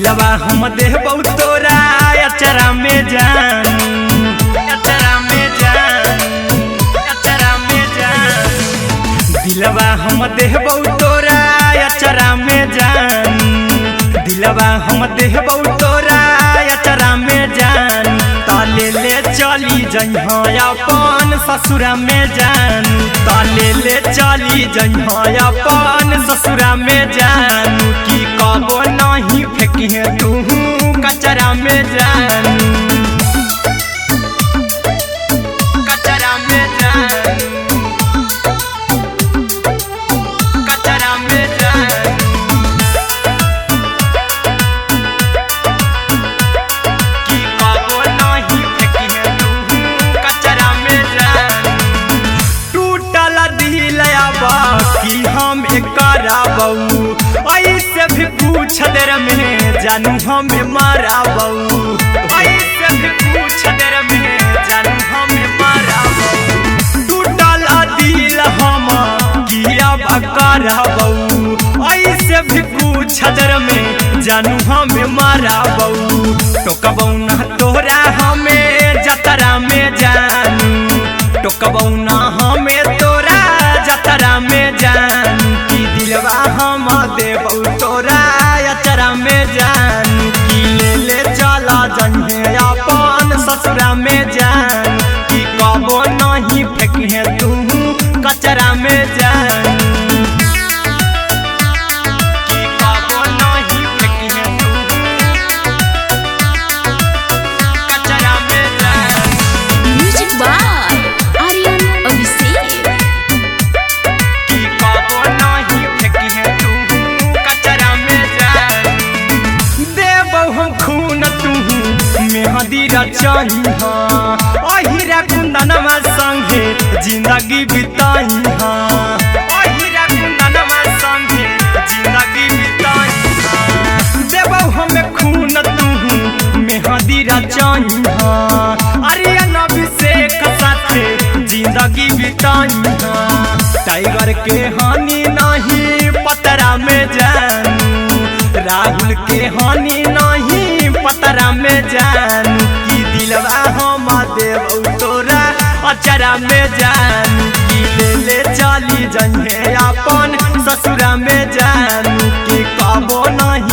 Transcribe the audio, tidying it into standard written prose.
दिलवा हम देबौ तोरा अचरा में जानू, अचरा में जानू, अचरा में जानू। दिलवा हम देबौ तोरा अचरा में जानू, दिलवा हम देबौ तोरा अचरा में जानू। ताले ले चली जइहाँ अपन ससुरा में जानू, ताले ले चली जइहाँ अपन ससुरा में जानू। की कबो नहीं फेंकिहे तू कचरा में जानू, कचरा में जानू, कचरा में जानू। की कबो नहीं फेंकिहे तू कचरा में जानू। टूटल दिल आबा कि हम कराबौ, ऐसे भी पूछ देर में जानू हमें माराबौ, ऐसे भी पूछ देर में जानू हमें माराबौ। टूटल दिल हम किया कराबौ, ऐसे भी पूछ देर में जानू हमें माराबौ। टोकबौ ना तोरा हमें जतरा में जानू, टोकबौ ना हमें तोरा जतरा में जानू। की दिलवा हम देबौ तोरा अचरा में जानू। की ले ले चला जइहे अपन ससुरा में जानू। की कबो नहीं फेंकिहे तू कचरा में जानू, की कबो नहीं फेंकिहे तू कचरा में जानू। Music by Aryan Abhishek. की कबो नहीं फेंकिहे तू कचरा में जानू। देबौ हम खून तू मेहंदी रचइहा, अहिरा कुंदनमा संगे जिंदगी बिताइहा, अहिरा कुंदनमा संगे जिंदगी बिताइहा। देबौ हमें खून तू मेहंदी रचइहा, आर्यन अभिषेक साथे जिंदगी बिताइहा। टाइगर के हानि नहीं पतरा में जानू, राहुल के हानि नहीं पतरा में जानू। की दिलवा हम देबौ तोरा अचरा में जानू। की ले ले चली जइहे अपन ससुरा में जानू। की कबो नहीं